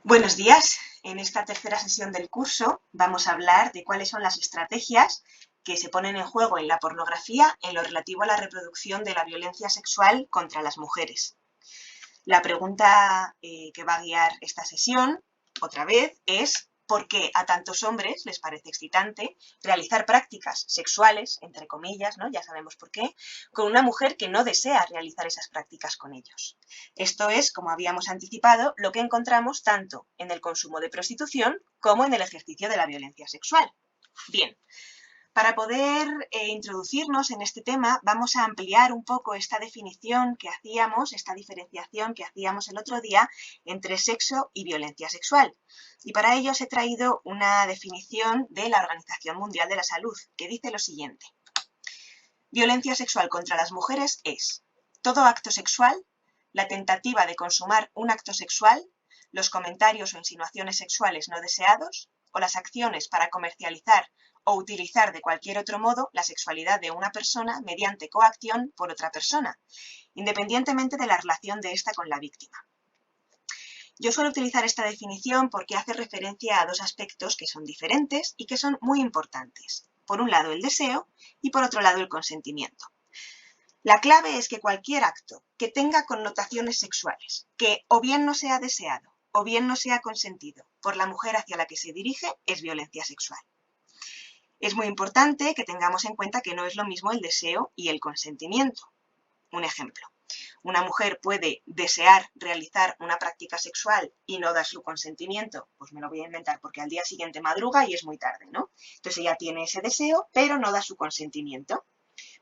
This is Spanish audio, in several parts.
Buenos días. En esta tercera sesión del curso vamos a hablar de cuáles son las estrategias que se ponen en juego en la pornografía en lo relativo a la reproducción de la violencia sexual contra las mujeres. La pregunta que va a guiar esta sesión, otra vez, es ¿por qué a tantos hombres les parece excitante realizar prácticas sexuales, entre comillas, ¿no? Ya sabemos por qué, con una mujer que no desea realizar esas prácticas con ellos? Esto es, como habíamos anticipado, lo que encontramos tanto en el consumo de prostitución como en el ejercicio de la violencia sexual. Bien, para poder introducirnos en este tema, vamos a ampliar un poco esta definición que hacíamos, esta diferenciación que hacíamos el otro día entre sexo y violencia sexual. Y para ello os he traído una definición de la Organización Mundial de la Salud, que dice lo siguiente. Violencia sexual contra las mujeres es todo acto sexual, la tentativa de consumar un acto sexual, los comentarios o insinuaciones sexuales no deseados, o las acciones para comercializar o utilizar de cualquier otro modo la sexualidad de una persona mediante coacción por otra persona, independientemente de la relación de ésta con la víctima. Yo suelo utilizar esta definición porque hace referencia a dos aspectos que son diferentes y que son muy importantes. Por un lado, el deseo y por otro lado, el consentimiento. La clave es que cualquier acto que tenga connotaciones sexuales, que o bien no sea deseado o bien no sea consentido por la mujer hacia la que se dirige, es violencia sexual. Es muy importante que tengamos en cuenta que no es lo mismo el deseo y el consentimiento. Un ejemplo. Una mujer puede desear realizar una práctica sexual y no dar su consentimiento, pues me lo voy a inventar porque al día siguiente madruga y es muy tarde, ¿no? Entonces ella tiene ese deseo, pero no da su consentimiento.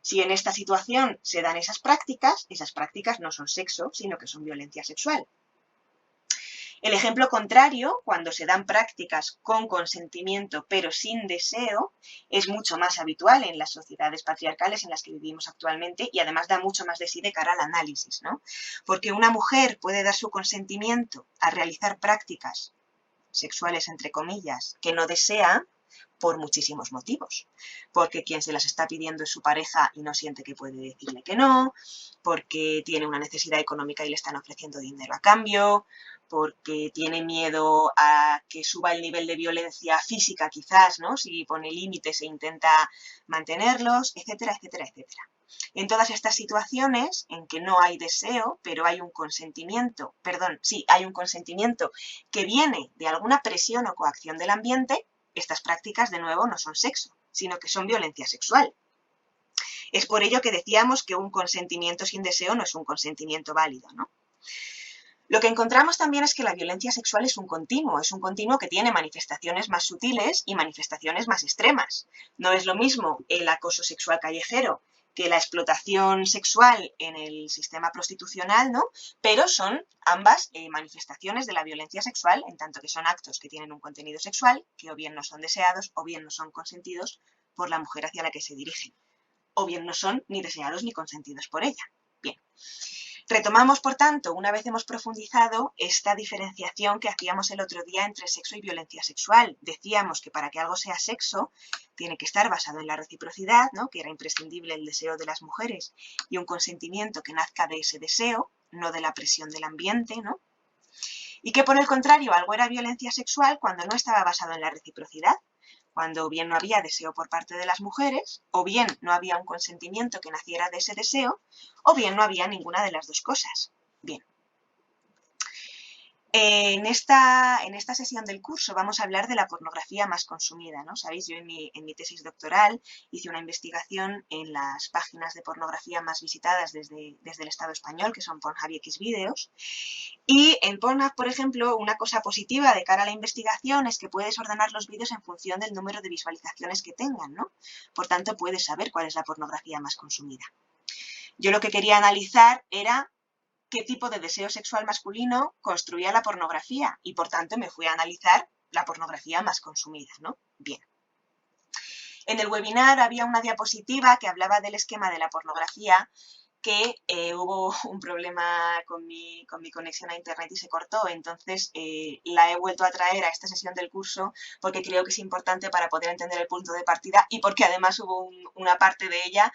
Si en esta situación se dan esas prácticas no son sexo, sino que son violencia sexual. El ejemplo contrario, cuando se dan prácticas con consentimiento pero sin deseo, es mucho más habitual en las sociedades patriarcales en las que vivimos actualmente y además da mucho más de sí de cara al análisis, ¿no? Porque una mujer puede dar su consentimiento a realizar prácticas sexuales, entre comillas, que no desea por muchísimos motivos. Porque quien se las está pidiendo es su pareja y no siente que puede decirle que no, porque tiene una necesidad económica y le están ofreciendo dinero a cambio, porque tiene miedo a que suba el nivel de violencia física quizás, ¿no? Si pone límites e intenta mantenerlos, etcétera, etcétera, etcétera. En todas estas situaciones en que no hay deseo, pero hay un consentimiento, hay un consentimiento que viene de alguna presión o coacción del ambiente, estas prácticas de nuevo no son sexo, sino que son violencia sexual. Es por ello que decíamos que un consentimiento sin deseo no es un consentimiento válido, ¿no? Lo que encontramos también es que la violencia sexual es un continuo que tiene manifestaciones más sutiles y manifestaciones más extremas. No es lo mismo el acoso sexual callejero que la explotación sexual en el sistema prostitucional, ¿no? Pero son ambas manifestaciones de la violencia sexual, en tanto que son actos que tienen un contenido sexual, que o bien no son deseados o bien no son consentidos por la mujer hacia la que se dirigen, o bien no son ni deseados ni consentidos por ella. Bien. Retomamos, por tanto, una vez hemos profundizado esta diferenciación que hacíamos el otro día entre sexo y violencia sexual. Decíamos que para que algo sea sexo tiene que estar basado en la reciprocidad, ¿no? Que era imprescindible el deseo de las mujeres y un consentimiento que nazca de ese deseo, no de la presión del ambiente, ¿no? Y que por el contrario algo era violencia sexual cuando no estaba basado en la reciprocidad, cuando bien no había deseo por parte de las mujeres, o bien no había un consentimiento que naciera de ese deseo, o bien no había ninguna de las dos cosas. Bien. En esta sesión del curso vamos a hablar de la pornografía más consumida, ¿no? Sabéis, yo en mi tesis doctoral hice una investigación en las páginas de pornografía más visitadas desde el Estado español, que son Pornhub y Xvideos. Y en Pornhub, por ejemplo, una cosa positiva de cara a la investigación es que puedes ordenar los vídeos en función del número de visualizaciones que tengan, ¿no? Por tanto, puedes saber cuál es la pornografía más consumida. Yo lo que quería analizar era qué tipo de deseo sexual masculino construía la pornografía y, por tanto, me fui a analizar la pornografía más consumida, ¿no? Bien. En el webinar había una diapositiva que hablaba del esquema de la pornografía que hubo un problema con mi conexión a internet y se cortó, entonces la he vuelto a traer a esta sesión del curso porque creo que es importante para poder entender el punto de partida y porque además hubo una parte de ella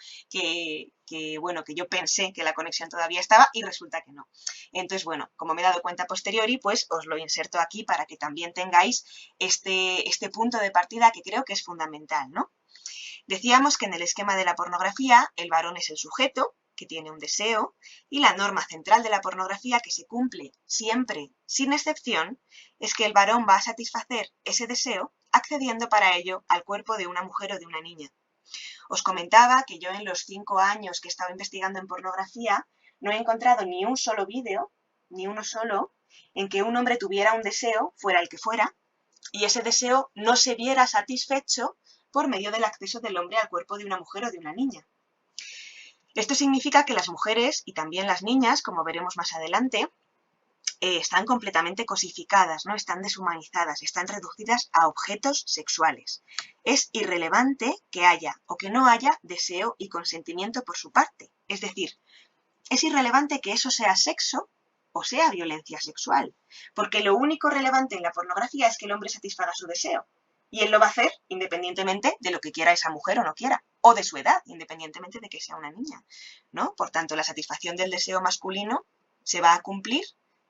bueno, que yo pensé que la conexión todavía estaba y resulta que no. Entonces, bueno, como me he dado cuenta a posteriori, pues os lo inserto aquí para que también tengáis este punto de partida que creo que es fundamental, ¿no? Decíamos que en el esquema de la pornografía el varón es el sujeto, que tiene un deseo, y la norma central de la pornografía, que se cumple siempre, sin excepción, es que el varón va a satisfacer ese deseo accediendo para ello al cuerpo de una mujer o de una niña. Os comentaba que yo en los 5 años que he estado investigando en pornografía no he encontrado ni un solo vídeo, ni uno solo, en que un hombre tuviera un deseo, fuera el que fuera, y ese deseo no se viera satisfecho por medio del acceso del hombre al cuerpo de una mujer o de una niña. Esto significa que las mujeres y también las niñas, como veremos más adelante, están completamente cosificadas, ¿no? Están deshumanizadas, están reducidas a objetos sexuales. Es irrelevante que haya o que no haya deseo y consentimiento por su parte. Es decir, es irrelevante que eso sea sexo o sea violencia sexual, porque lo único relevante en la pornografía es que el hombre satisfaga su deseo. Y él lo va a hacer independientemente de lo que quiera esa mujer o no quiera, o de su edad, independientemente de que sea una niña, ¿no? Por tanto, la satisfacción del deseo masculino se va a cumplir,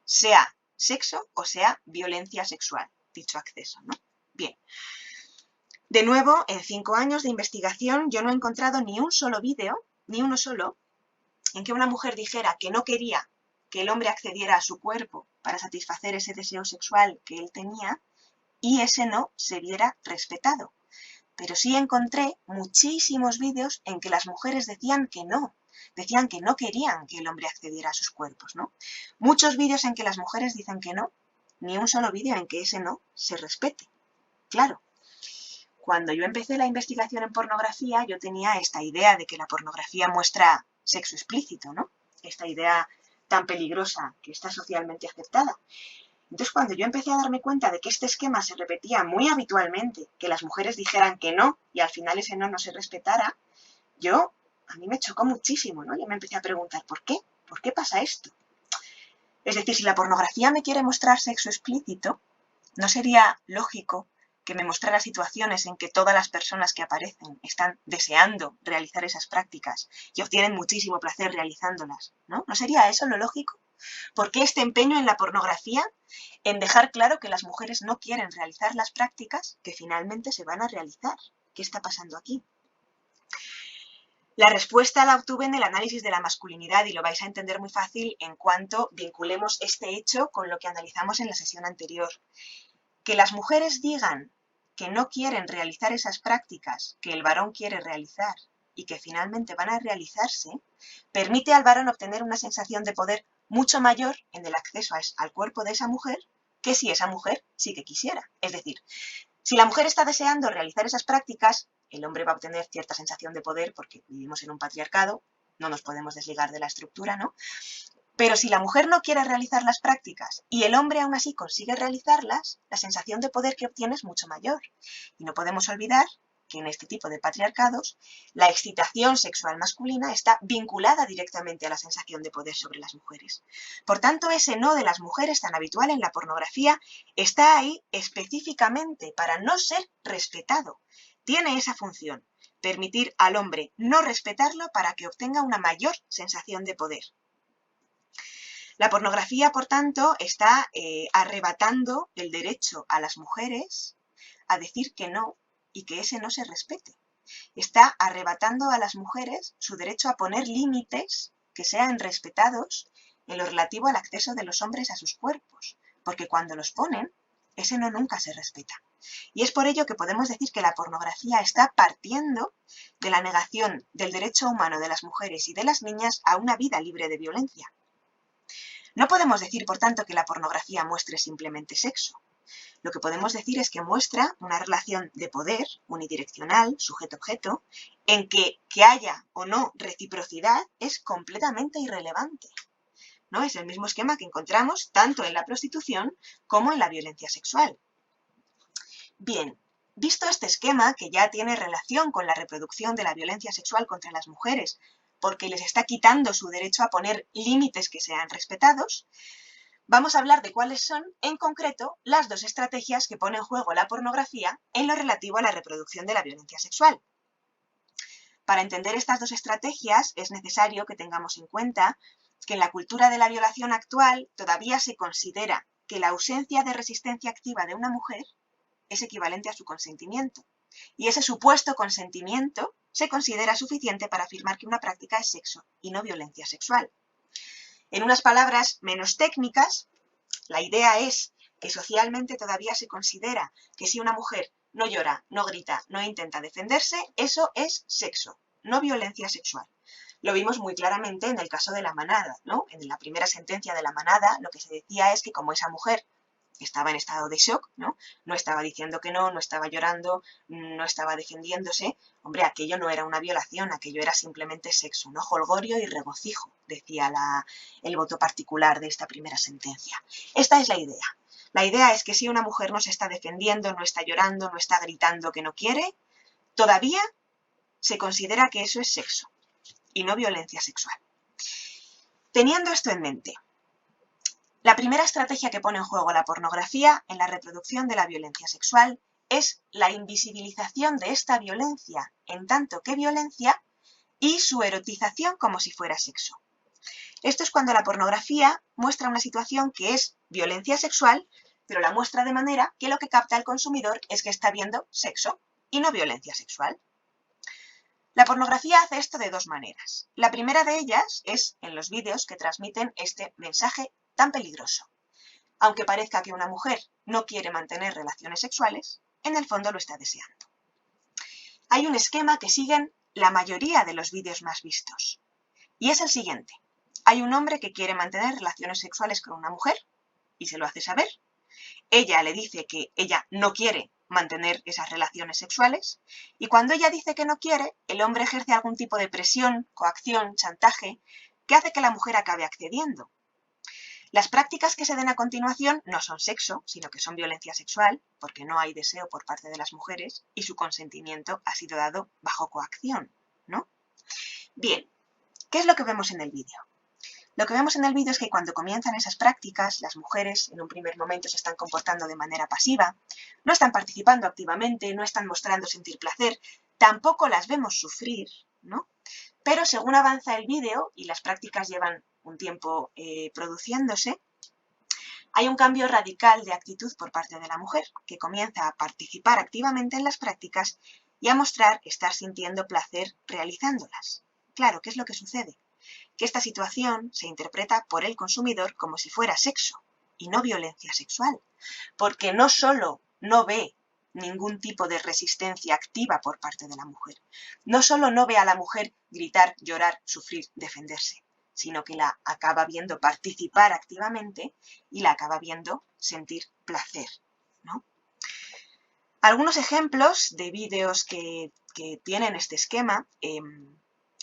sea sexo o sea violencia sexual, dicho acceso, ¿no? Bien. De nuevo, en 5 años de investigación, yo no he encontrado ni un solo vídeo, ni uno solo, en que una mujer dijera que no quería que el hombre accediera a su cuerpo para satisfacer ese deseo sexual que él tenía, y ese no se viera respetado. Pero sí encontré muchísimos vídeos en que las mujeres decían que no querían que el hombre accediera a sus cuerpos, ¿no? Muchos vídeos en que las mujeres dicen que no, ni un solo vídeo en que ese no se respete. Claro, cuando yo empecé la investigación en pornografía, yo tenía esta idea de que la pornografía muestra sexo explícito, ¿no? Esta idea tan peligrosa que está socialmente aceptada. Entonces, cuando yo empecé a darme cuenta de que este esquema se repetía muy habitualmente, que las mujeres dijeran que no y al final ese no se respetara, a mí me chocó muchísimo, ¿no? Yo me empecé a preguntar, ¿por qué? ¿Por qué pasa esto? Es decir, si la pornografía me quiere mostrar sexo explícito, ¿no sería lógico que me mostrara situaciones en que todas las personas que aparecen están deseando realizar esas prácticas y obtienen muchísimo placer realizándolas, ¿no? ¿No sería eso lo lógico? ¿Por qué este empeño en la pornografía en dejar claro que las mujeres no quieren realizar las prácticas que finalmente se van a realizar? ¿Qué está pasando aquí? La respuesta la obtuve en el análisis de la masculinidad y lo vais a entender muy fácil en cuanto vinculemos este hecho con lo que analizamos en la sesión anterior. Que las mujeres digan que no quieren realizar esas prácticas que el varón quiere realizar y que finalmente van a realizarse, permite al varón obtener una sensación de poder mucho mayor en el acceso al cuerpo de esa mujer que si esa mujer sí que quisiera. Es decir, si la mujer está deseando realizar esas prácticas, el hombre va a obtener cierta sensación de poder porque vivimos en un patriarcado, no nos podemos desligar de la estructura, ¿no? Pero si la mujer no quiere realizar las prácticas y el hombre aún así consigue realizarlas, la sensación de poder que obtiene es mucho mayor. Y no podemos olvidar que en este tipo de patriarcados la excitación sexual masculina está vinculada directamente a la sensación de poder sobre las mujeres. Por tanto, ese no de las mujeres tan habitual en la pornografía está ahí específicamente para no ser respetado. Tiene esa función, permitir al hombre no respetarlo para que obtenga una mayor sensación de poder. La pornografía, por tanto, está arrebatando el derecho a las mujeres a decir que no y que ese no se respete. Está arrebatando a las mujeres su derecho a poner límites que sean respetados en lo relativo al acceso de los hombres a sus cuerpos, porque cuando los ponen, ese no nunca se respeta. Y es por ello que podemos decir que la pornografía está partiendo de la negación del derecho humano de las mujeres y de las niñas a una vida libre de violencia. No podemos decir, por tanto, que la pornografía muestre simplemente sexo. Lo que podemos decir es que muestra una relación de poder unidireccional, sujeto-objeto, en que haya o no reciprocidad es completamente irrelevante, ¿no? Es el mismo esquema que encontramos tanto en la prostitución como en la violencia sexual. Bien, visto este esquema, que ya tiene relación con la reproducción de la violencia sexual contra las mujeres porque les está quitando su derecho a poner límites que sean respetados, vamos a hablar de cuáles son, en concreto, las dos estrategias que pone en juego la pornografía en lo relativo a la reproducción de la violencia sexual. Para entender estas dos estrategias es necesario que tengamos en cuenta que en la cultura de la violación actual todavía se considera que la ausencia de resistencia activa de una mujer es equivalente a su consentimiento. Y ese supuesto consentimiento se considera suficiente para afirmar que una práctica es sexo y no violencia sexual. En unas palabras menos técnicas, la idea es que socialmente todavía se considera que si una mujer no llora, no grita, no intenta defenderse, eso es sexo, no violencia sexual. Lo vimos muy claramente en el caso de La Manada, ¿no? En la primera sentencia de La Manada lo que se decía es que como esa mujer estaba en estado de shock, ¿no? No estaba diciendo que no estaba llorando, no estaba defendiéndose. Hombre, aquello no era una violación, aquello era simplemente sexo, ¿no? Jolgorio y regocijo, decía el voto particular de esta primera sentencia. Esta es la idea. La idea es que si una mujer no se está defendiendo, no está llorando, no está gritando que no quiere, todavía se considera que eso es sexo y no violencia sexual. Teniendo esto en mente, la primera estrategia que pone en juego la pornografía en la reproducción de la violencia sexual es la invisibilización de esta violencia en tanto que violencia y su erotización como si fuera sexo. Esto es cuando la pornografía muestra una situación que es violencia sexual, pero la muestra de manera que lo que capta el consumidor es que está viendo sexo y no violencia sexual. La pornografía hace esto de dos maneras. La primera de ellas es en los vídeos que transmiten este mensaje tan peligroso. Aunque parezca que una mujer no quiere mantener relaciones sexuales, en el fondo lo está deseando. Hay un esquema que siguen la mayoría de los vídeos más vistos, y es el siguiente. Hay un hombre que quiere mantener relaciones sexuales con una mujer, y se lo hace saber. Ella le dice que ella no quiere mantener esas relaciones sexuales, y cuando ella dice que no quiere, el hombre ejerce algún tipo de presión, coacción, chantaje, que hace que la mujer acabe accediendo. Las prácticas que se den a continuación no son sexo, sino que son violencia sexual, porque no hay deseo por parte de las mujeres y su consentimiento ha sido dado bajo coacción, ¿no? Bien, ¿qué es lo que vemos en el vídeo? Lo que vemos en el vídeo es que cuando comienzan esas prácticas, las mujeres en un primer momento se están comportando de manera pasiva, no están participando activamente, no están mostrando sentir placer, tampoco las vemos sufrir, ¿no? Pero según avanza el vídeo y las prácticas llevan un tiempo produciéndose, hay un cambio radical de actitud por parte de la mujer, que comienza a participar activamente en las prácticas y a mostrar estar sintiendo placer realizándolas. Claro, ¿qué es lo que sucede? Que esta situación se interpreta por el consumidor como si fuera sexo y no violencia sexual, porque no solo no ve ningún tipo de resistencia activa por parte de la mujer, no solo no ve a la mujer gritar, llorar, sufrir, defenderse, sino que la acaba viendo participar activamente y la acaba viendo sentir placer, ¿no? Algunos ejemplos de vídeos que tienen este esquema,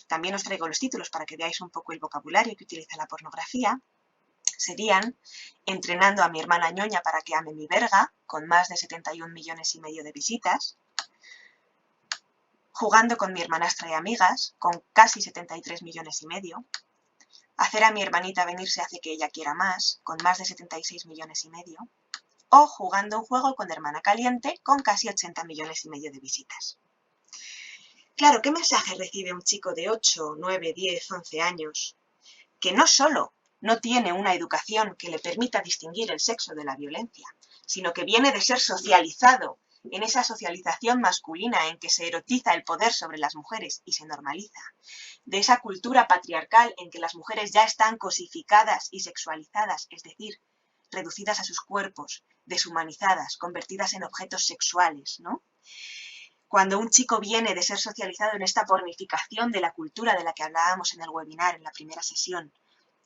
también os traigo los títulos para que veáis un poco el vocabulario que utiliza la pornografía, serían Entrenando a mi hermana ñoña para que ame mi verga, con más de 71 millones y medio de visitas, Jugando con mi hermanastra y amigas, con casi 73 millones y medio, Hacer a mi hermanita venirse hace que ella quiera más, con más de 76 millones y medio, o Jugando un juego con hermana caliente, con casi 80 millones y medio de visitas. Claro, ¿qué mensaje recibe un chico de 8, 9, 10, 11 años que no solo no tiene una educación que le permita distinguir el sexo de la violencia, sino que viene de ser socializado en esa socialización masculina en que se erotiza el poder sobre las mujeres y se normaliza, de esa cultura patriarcal en que las mujeres ya están cosificadas y sexualizadas, es decir, reducidas a sus cuerpos, deshumanizadas, convertidas en objetos sexuales, ¿no? Cuando un chico viene de ser socializado en esta pornificación de la cultura de la que hablábamos en el webinar, en la primera sesión,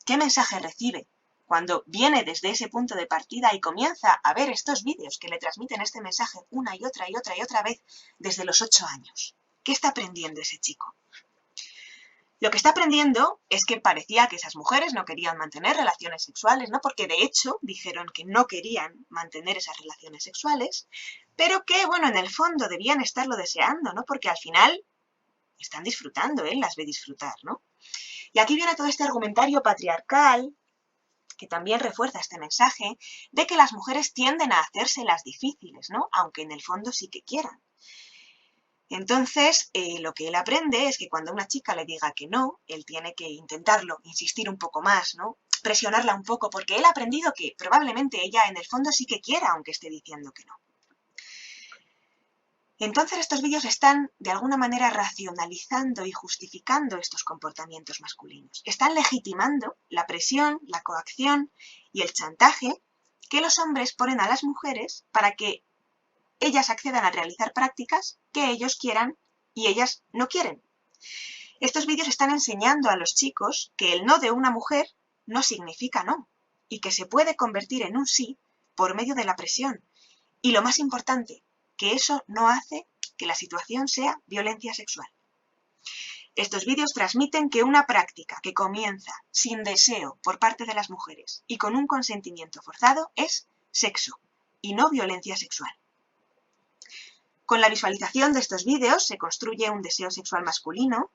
¿qué mensaje recibe? Cuando viene desde ese punto de partida y comienza a ver estos vídeos que le transmiten este mensaje una y otra y otra y otra vez desde los 8 años. ¿Qué está aprendiendo ese chico? Lo que está aprendiendo es que parecía que esas mujeres no querían mantener relaciones sexuales, ¿no? Porque de hecho dijeron que no querían mantener esas relaciones sexuales, pero que, bueno, en el fondo debían estarlo deseando, ¿no? Porque al final están disfrutando, él las ve disfrutar, ¿no? Y aquí viene todo este argumentario patriarcal que también refuerza este mensaje de que las mujeres tienden a hacérselas difíciles, ¿no? Aunque en el fondo sí que quieran. Entonces, lo que él aprende es que cuando una chica le diga que no, él tiene que intentarlo, insistir un poco más, ¿no? Presionarla un poco, porque él ha aprendido que probablemente ella en el fondo sí que quiera, aunque esté diciendo que no. Entonces estos vídeos están de alguna manera racionalizando y justificando estos comportamientos masculinos. Están legitimando la presión, la coacción y el chantaje que los hombres ponen a las mujeres para que ellas accedan a realizar prácticas que ellos quieran y ellas no quieren. Estos vídeos están enseñando a los chicos que el no de una mujer no significa no y que se puede convertir en un sí por medio de la presión. Y lo más importante, que eso no hace que la situación sea violencia sexual. Estos vídeos transmiten que una práctica que comienza sin deseo por parte de las mujeres y con un consentimiento forzado es sexo y no violencia sexual. Con la visualización de estos vídeos se construye un deseo sexual masculino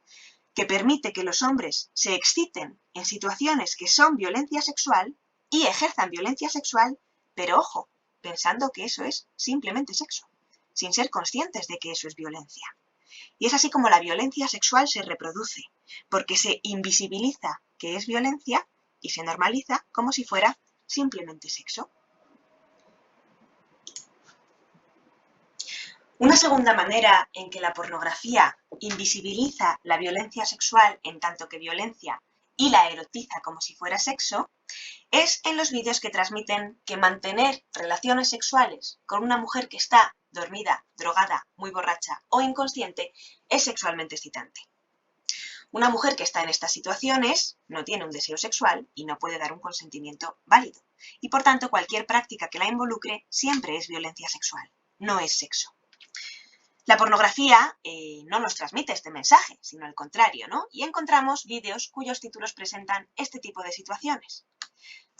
que permite que los hombres se exciten en situaciones que son violencia sexual y ejerzan violencia sexual, pero ojo, pensando que eso es simplemente sexo, sin ser conscientes de que eso es violencia. Y es así como la violencia sexual se reproduce, porque se invisibiliza que es violencia y se normaliza como si fuera simplemente sexo. Una segunda manera en que la pornografía invisibiliza la violencia sexual en tanto que violencia y la erotiza como si fuera sexo es en los vídeos que transmiten que mantener relaciones sexuales con una mujer que está dormida, drogada, muy borracha o inconsciente es sexualmente excitante. Una mujer que está en estas situaciones no tiene un deseo sexual y no puede dar un consentimiento válido. Y por tanto cualquier práctica que la involucre siempre es violencia sexual, no es sexo. La pornografía no nos transmite este mensaje, sino al contrario, ¿no? Y encontramos vídeos cuyos títulos presentan este tipo de situaciones.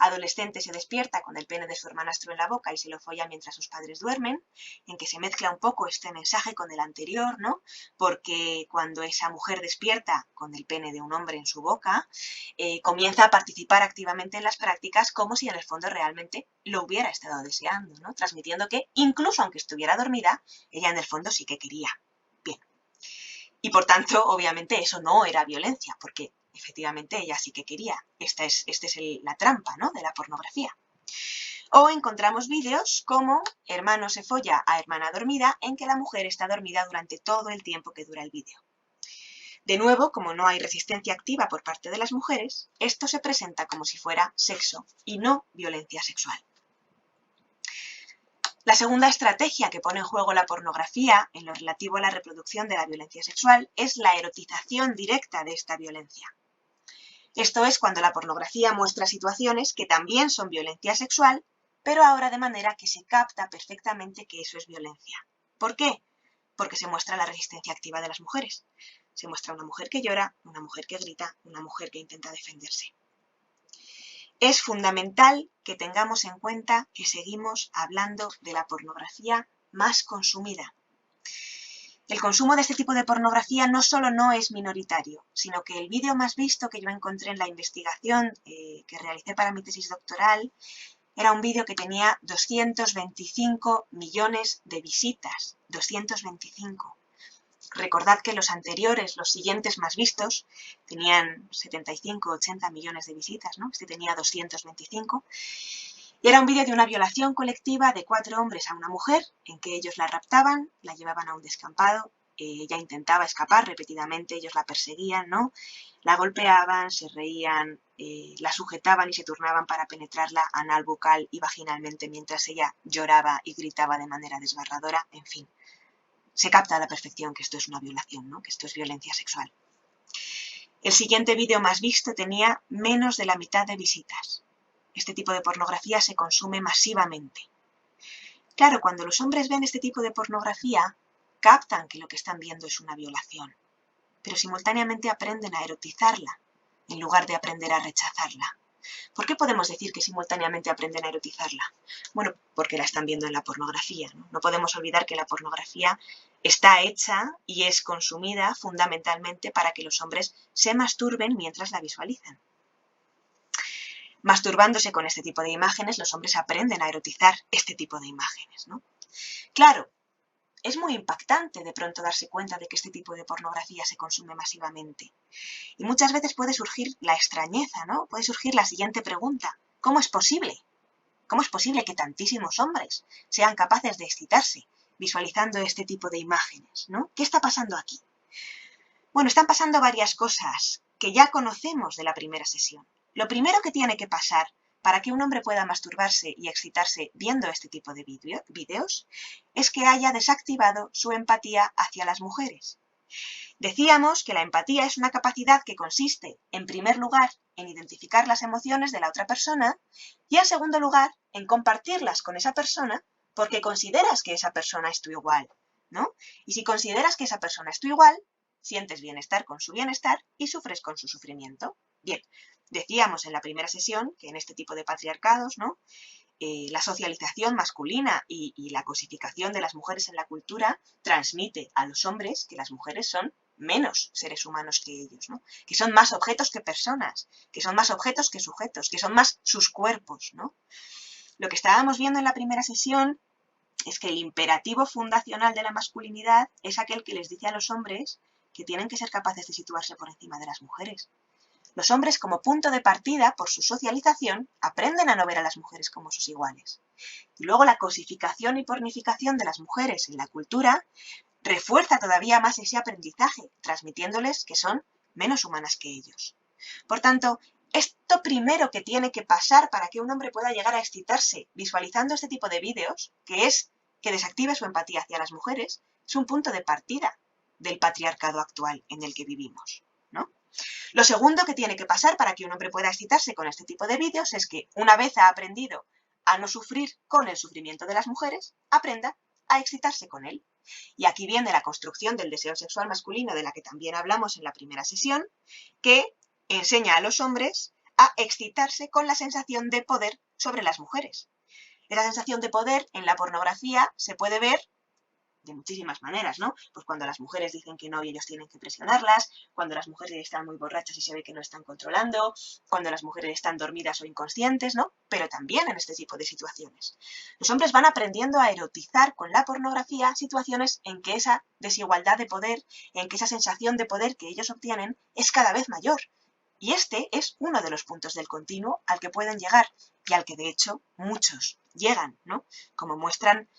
Adolescente se despierta con el pene de su hermanastro en la boca y se lo folla mientras sus padres duermen, en que se mezcla un poco este mensaje con el anterior, ¿no? Porque cuando esa mujer despierta con el pene de un hombre en su boca, comienza a participar activamente en las prácticas como si en el fondo realmente lo hubiera estado deseando, ¿no? Transmitiendo que incluso aunque estuviera dormida, ella en el fondo sí que quería. Bien. Y por tanto, obviamente, eso no era violencia, porque efectivamente ella sí que quería. Esta es la trampa, ¿no?, de la pornografía. O encontramos vídeos como hermano se folla a hermana dormida, en que la mujer está dormida durante todo el tiempo que dura el vídeo. De nuevo, como no hay resistencia activa por parte de las mujeres, esto se presenta como si fuera sexo y no violencia sexual. La segunda estrategia que pone en juego la pornografía en lo relativo a la reproducción de la violencia sexual es la erotización directa de esta violencia. Esto es cuando la pornografía muestra situaciones que también son violencia sexual, pero ahora de manera que se capta perfectamente que eso es violencia. ¿Por qué? Porque se muestra la resistencia activa de las mujeres. Se muestra una mujer que llora, una mujer que grita, una mujer que intenta defenderse. Es fundamental que tengamos en cuenta que seguimos hablando de la pornografía más consumida. El consumo de este tipo de pornografía no solo no es minoritario, sino que el vídeo más visto que yo encontré en la investigación que realicé para mi tesis doctoral era un vídeo que tenía 225 millones de visitas. 225. Recordad que los anteriores, los siguientes más vistos, tenían 75, 80 millones de visitas, ¿no? Este tenía 225. Y era un vídeo de una violación colectiva de 4 hombres a una mujer, en que ellos la raptaban, la llevaban a un descampado, ella intentaba escapar repetidamente, ellos la perseguían, ¿no? La golpeaban, se reían, la sujetaban y se turnaban para penetrarla anal, bucal y vaginalmente mientras ella lloraba y gritaba de manera desgarradora, en fin. Se capta a la perfección que esto es una violación, ¿no?, que esto es violencia sexual. El siguiente vídeo más visto tenía menos de la mitad de visitas. Este tipo de pornografía se consume masivamente. Claro, cuando los hombres ven este tipo de pornografía, captan que lo que están viendo es una violación, pero simultáneamente aprenden a erotizarla, en lugar de aprender a rechazarla. ¿Por qué podemos decir que simultáneamente aprenden a erotizarla? Bueno, porque la están viendo en la pornografía, ¿no? No podemos olvidar que la pornografía está hecha y es consumida fundamentalmente para que los hombres se masturben mientras la visualizan. Masturbándose con este tipo de imágenes, los hombres aprenden a erotizar este tipo de imágenes, ¿no? Claro, es muy impactante de pronto darse cuenta de que este tipo de pornografía se consume masivamente. Y muchas veces puede surgir la extrañeza, ¿no? Puede surgir la siguiente pregunta: ¿cómo es posible? ¿Cómo es posible que tantísimos hombres sean capaces de excitarse visualizando este tipo de imágenes, ¿no? ¿Qué está pasando aquí? Bueno, están pasando varias cosas que ya conocemos de la primera sesión. Lo primero que tiene que pasar para que un hombre pueda masturbarse y excitarse viendo este tipo de vídeos es que haya desactivado su empatía hacia las mujeres. Decíamos que la empatía es una capacidad que consiste, en primer lugar, en identificar las emociones de la otra persona y, en segundo lugar, en compartirlas con esa persona porque consideras que esa persona es tu igual, ¿no? Y si consideras que esa persona es tu igual, sientes bienestar con su bienestar y sufres con su sufrimiento. Bien, decíamos en la primera sesión que en este tipo de patriarcados, ¿no?, la socialización masculina y la cosificación de las mujeres en la cultura transmite a los hombres que las mujeres son menos seres humanos que ellos, ¿no?, que son más objetos que personas, que son más objetos que sujetos, que son más sus cuerpos, ¿no? Lo que estábamos viendo en la primera sesión es que el imperativo fundacional de la masculinidad es aquel que les dice a los hombres que tienen que ser capaces de situarse por encima de las mujeres. Los hombres, como punto de partida, por su socialización, aprenden a no ver a las mujeres como sus iguales. Y luego la cosificación y pornificación de las mujeres en la cultura refuerza todavía más ese aprendizaje, transmitiéndoles que son menos humanas que ellos. Por tanto, esto primero que tiene que pasar para que un hombre pueda llegar a excitarse visualizando este tipo de vídeos, que es que desactive su empatía hacia las mujeres, es un punto de partida del patriarcado actual en el que vivimos, ¿no? Lo segundo que tiene que pasar para que un hombre pueda excitarse con este tipo de vídeos es que, una vez ha aprendido a no sufrir con el sufrimiento de las mujeres, aprenda a excitarse con él. Y aquí viene la construcción del deseo sexual masculino, de la que también hablamos en la primera sesión, que enseña a los hombres a excitarse con la sensación de poder sobre las mujeres. Esa sensación de poder en la pornografía se puede ver de muchísimas maneras, ¿no? Pues cuando las mujeres dicen que no y ellos tienen que presionarlas, cuando las mujeres están muy borrachas y se ve que no están controlando, cuando las mujeres están dormidas o inconscientes, ¿no? Pero también en este tipo de situaciones. Los hombres van aprendiendo a erotizar con la pornografía situaciones en que esa desigualdad de poder, en que esa sensación de poder que ellos obtienen es cada vez mayor. Y este es uno de los puntos del continuo al que pueden llegar y al que de hecho muchos llegan, ¿no? Como muestran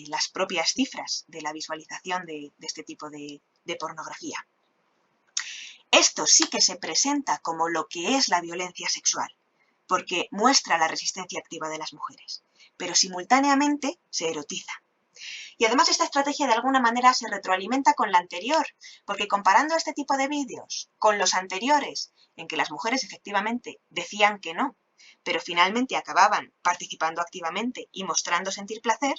las propias cifras de la visualización de este tipo de pornografía. Esto sí que se presenta como lo que es la violencia sexual, porque muestra la resistencia activa de las mujeres, pero simultáneamente se erotiza. Y además esta estrategia de alguna manera se retroalimenta con la anterior, porque comparando este tipo de vídeos con los anteriores, en que las mujeres efectivamente decían que no, pero finalmente acababan participando activamente y mostrando sentir placer,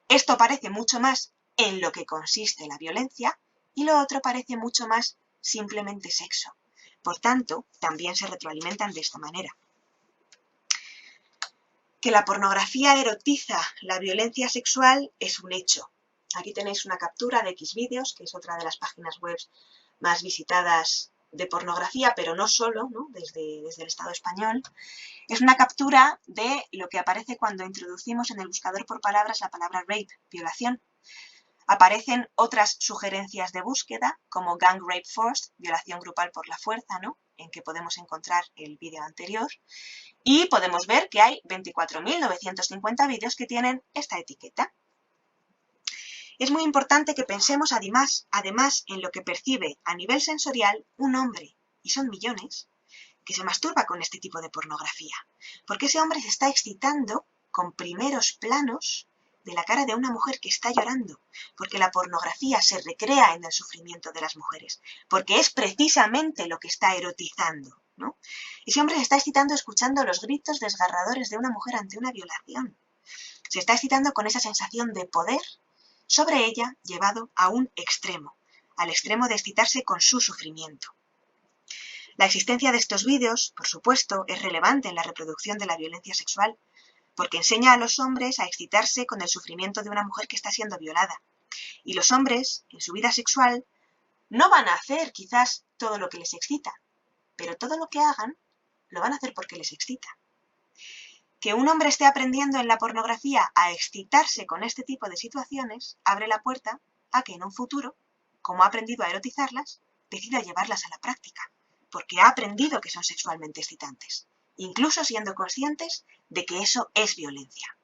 esto parece mucho más en lo que consiste la violencia y lo otro parece mucho más simplemente sexo. Por tanto, también se retroalimentan de esta manera. Que la pornografía erotiza la violencia sexual es un hecho. Aquí tenéis una captura de Xvideos, que es otra de las páginas web más visitadas de pornografía, pero no solo, ¿no?, desde el Estado español. Es una captura de lo que aparece cuando introducimos en el buscador por palabras la palabra rape, violación. Aparecen otras sugerencias de búsqueda, como gang rape forced, violación grupal por la fuerza, ¿no?, en que podemos encontrar el vídeo anterior. Y podemos ver que hay 24.950 vídeos que tienen esta etiqueta. Es muy importante que pensemos además en lo que percibe a nivel sensorial un hombre, y son millones, que se masturba con este tipo de pornografía, porque ese hombre se está excitando con primeros planos de la cara de una mujer que está llorando, porque la pornografía se recrea en el sufrimiento de las mujeres, porque es precisamente lo que está erotizando, ¿no? Ese hombre se está excitando escuchando los gritos desgarradores de una mujer ante una violación. Se está excitando con esa sensación de poder sobre ella llevado a un extremo, al extremo de excitarse con su sufrimiento. La existencia de estos vídeos, por supuesto, es relevante en la reproducción de la violencia sexual, porque enseña a los hombres a excitarse con el sufrimiento de una mujer que está siendo violada. Y los hombres, en su vida sexual, no van a hacer quizás todo lo que les excita, pero todo lo que hagan lo van a hacer porque les excita. Que un hombre esté aprendiendo en la pornografía a excitarse con este tipo de situaciones abre la puerta a que en un futuro, como ha aprendido a erotizarlas, decida llevarlas a la práctica, porque ha aprendido que son sexualmente excitantes, incluso siendo conscientes de que eso es violencia.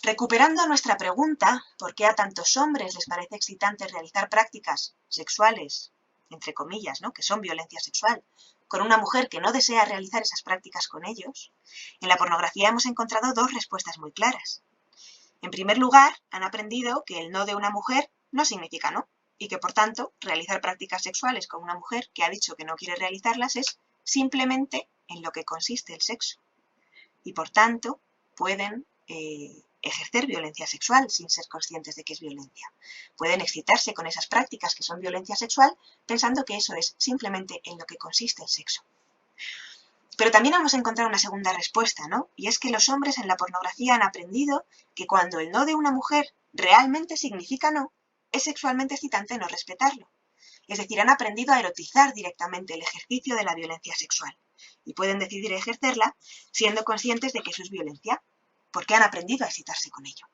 Recuperando nuestra pregunta, ¿por qué a tantos hombres les parece excitante realizar prácticas sexuales, entre comillas, ¿no?, que son violencia sexual, con una mujer que no desea realizar esas prácticas con ellos? En la pornografía hemos encontrado dos respuestas muy claras. En primer lugar, han aprendido que el no de una mujer no significa no, y que por tanto realizar prácticas sexuales con una mujer que ha dicho que no quiere realizarlas es simplemente en lo que consiste el sexo. Y por tanto pueden ejercer violencia sexual sin ser conscientes de que es violencia. Pueden excitarse con esas prácticas que son violencia sexual pensando que eso es simplemente en lo que consiste el sexo. Pero también hemos encontrado una segunda respuesta, ¿no? Y es que los hombres en la pornografía han aprendido que cuando el no de una mujer realmente significa no, es sexualmente excitante no respetarlo. Es decir, han aprendido a erotizar directamente el ejercicio de la violencia sexual y pueden decidir ejercerla siendo conscientes de que eso es violencia, porque han aprendido a excitarse con ello.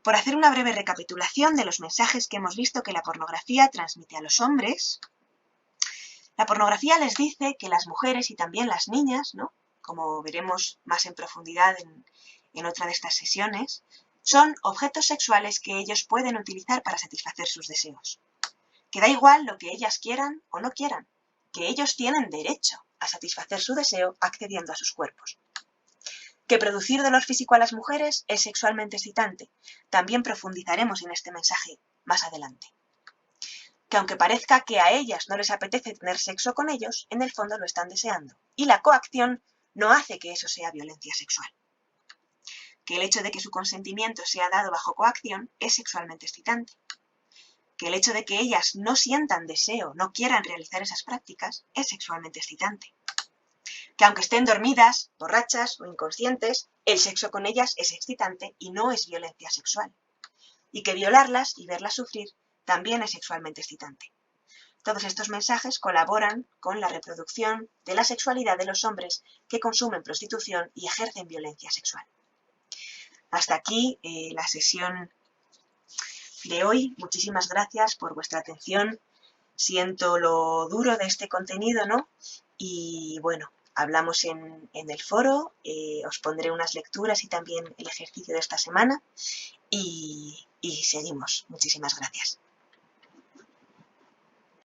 Por hacer una breve recapitulación de los mensajes que hemos visto que la pornografía transmite a los hombres, la pornografía les dice que las mujeres y también las niñas, ¿no?, como veremos más en profundidad en otra de estas sesiones, son objetos sexuales que ellos pueden utilizar para satisfacer sus deseos. Que da igual lo que ellas quieran o no quieran, que ellos tienen derecho a satisfacer su deseo accediendo a sus cuerpos. Que producir dolor físico a las mujeres es sexualmente excitante. También profundizaremos en este mensaje más adelante. Que aunque parezca que a ellas no les apetece tener sexo con ellos, en el fondo lo están deseando. Y la coacción no hace que eso sea violencia sexual. Que el hecho de que su consentimiento sea dado bajo coacción es sexualmente excitante. Que el hecho de que ellas no sientan deseo, no quieran realizar esas prácticas, es sexualmente excitante. Que aunque estén dormidas, borrachas o inconscientes, el sexo con ellas es excitante y no es violencia sexual. Y que violarlas y verlas sufrir también es sexualmente excitante. Todos estos mensajes colaboran con la reproducción de la sexualidad de los hombres que consumen prostitución y ejercen violencia sexual. Hasta aquí la sesión de hoy. Muchísimas gracias por vuestra atención. Siento lo duro de este contenido, ¿no? Y bueno, hablamos en el foro, os pondré unas lecturas y también el ejercicio de esta semana y seguimos. Muchísimas gracias.